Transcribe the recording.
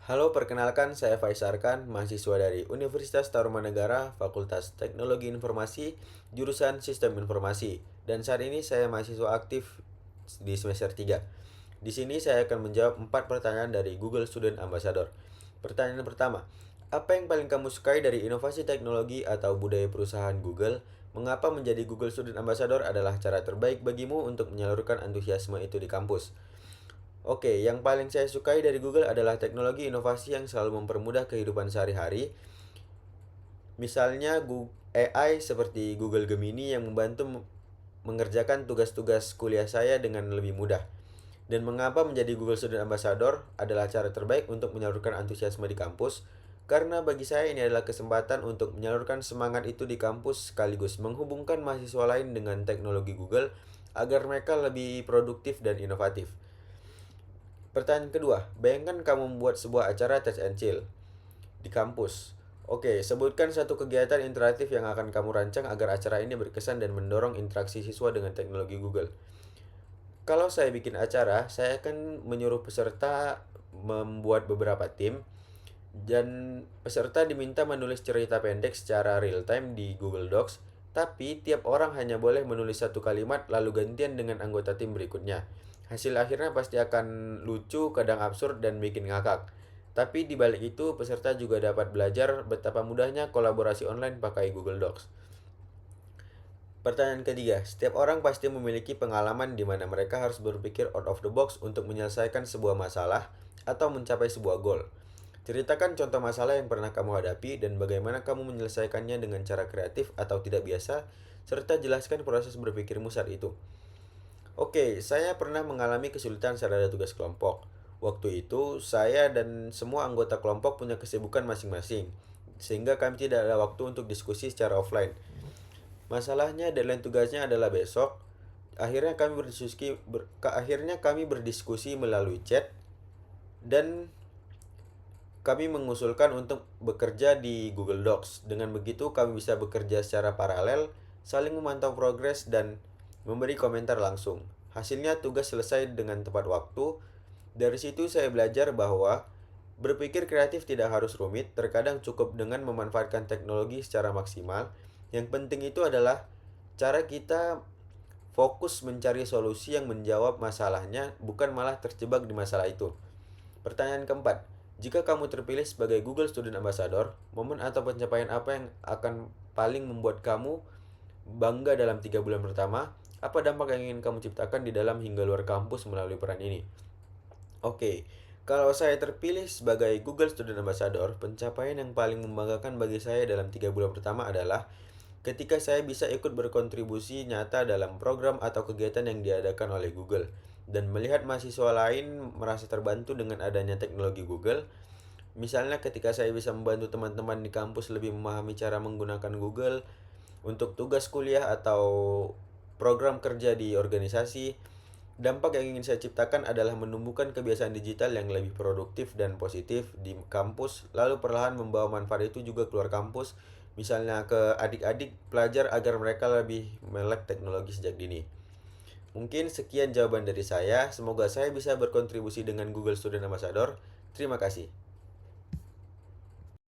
Halo, perkenalkan saya Faiz Arkan, mahasiswa dari Universitas Tarumanegara, Fakultas Teknologi Informasi, jurusan Sistem Informasi. Dan saat ini saya mahasiswa aktif di semester 3. Di sini saya akan menjawab 4 pertanyaan dari Google Student Ambassador. Pertanyaan pertama, apa yang paling kamu sukai dari inovasi teknologi atau budaya perusahaan Google? Mengapa menjadi Google Student Ambassador adalah cara terbaik bagimu untuk menyalurkan antusiasme itu di kampus? Oke, yang paling saya sukai dari Google adalah teknologi inovasi yang selalu mempermudah kehidupan sehari-hari. Misalnya AI seperti Google Gemini yang membantu mengerjakan tugas-tugas kuliah saya dengan lebih mudah. Dan mengapa menjadi Google Student Ambassador adalah cara terbaik untuk menyalurkan antusiasme di kampus? Karena bagi saya ini adalah kesempatan untuk menyalurkan semangat itu di kampus sekaligus menghubungkan mahasiswa lain dengan teknologi Google agar mereka lebih produktif dan inovatif. Pertanyaan kedua, bayangkan kamu membuat sebuah acara Touch and Chill di kampus. Oke, sebutkan satu kegiatan interaktif yang akan kamu rancang agar acara ini berkesan dan mendorong interaksi siswa dengan teknologi Google. Kalau saya bikin acara, saya akan menyuruh peserta membuat beberapa tim dan peserta diminta menulis cerita pendek secara real time di Google Docs, tapi tiap orang hanya boleh menulis satu kalimat lalu gantian dengan anggota tim berikutnya. Hasil akhirnya pasti akan lucu, kadang absurd, dan bikin ngakak. Tapi di balik itu, peserta juga dapat belajar betapa mudahnya kolaborasi online pakai Google Docs. Pertanyaan ketiga, setiap orang pasti memiliki pengalaman di mana mereka harus berpikir out of the box untuk menyelesaikan sebuah masalah atau mencapai sebuah goal. Ceritakan contoh masalah yang pernah kamu hadapi dan bagaimana kamu menyelesaikannya dengan cara kreatif atau tidak biasa, serta jelaskan proses berpikirmu saat itu. Oke, saya pernah mengalami kesulitan saat ada tugas kelompok. Waktu itu, saya dan semua anggota kelompok punya kesibukan masing-masing, sehingga kami tidak ada waktu untuk diskusi secara offline. Masalahnya deadline tugasnya adalah besok. Akhirnya kami berdiskusi melalui chat dan kami mengusulkan untuk bekerja di Google Docs. Dengan begitu kami bisa bekerja secara paralel, saling memantau progres dan memberi komentar langsung. Hasilnya tugas selesai dengan tepat waktu. Dari situ saya belajar bahwa berpikir kreatif tidak harus rumit, terkadang cukup dengan memanfaatkan teknologi secara maksimal. Yang penting itu adalah cara kita fokus mencari solusi yang menjawab masalahnya, bukan malah terjebak di masalah itu. Pertanyaan keempat, jika kamu terpilih sebagai Google Student Ambassador, momen atau pencapaian apa yang akan paling membuat kamu bangga dalam 3 bulan pertama? Apa dampak yang ingin kamu ciptakan di dalam hingga luar kampus melalui peran ini? Oke, kalau saya terpilih sebagai Google Student Ambassador, pencapaian yang paling membanggakan bagi saya dalam 3 bulan pertama adalah ketika saya bisa ikut berkontribusi nyata dalam program atau kegiatan yang diadakan oleh Google dan melihat mahasiswa lain merasa terbantu dengan adanya teknologi Google. Misalnya ketika saya bisa membantu teman-teman di kampus lebih memahami cara menggunakan Google untuk tugas kuliah atau program kerja di organisasi. Dampak yang ingin saya ciptakan adalah menumbuhkan kebiasaan digital yang lebih produktif dan positif di kampus, lalu perlahan membawa manfaat itu juga keluar kampus, misalnya ke adik-adik pelajar agar mereka lebih melek teknologi sejak dini. Mungkin sekian jawaban dari saya, semoga saya bisa berkontribusi dengan Google Student Ambassador. Terima kasih.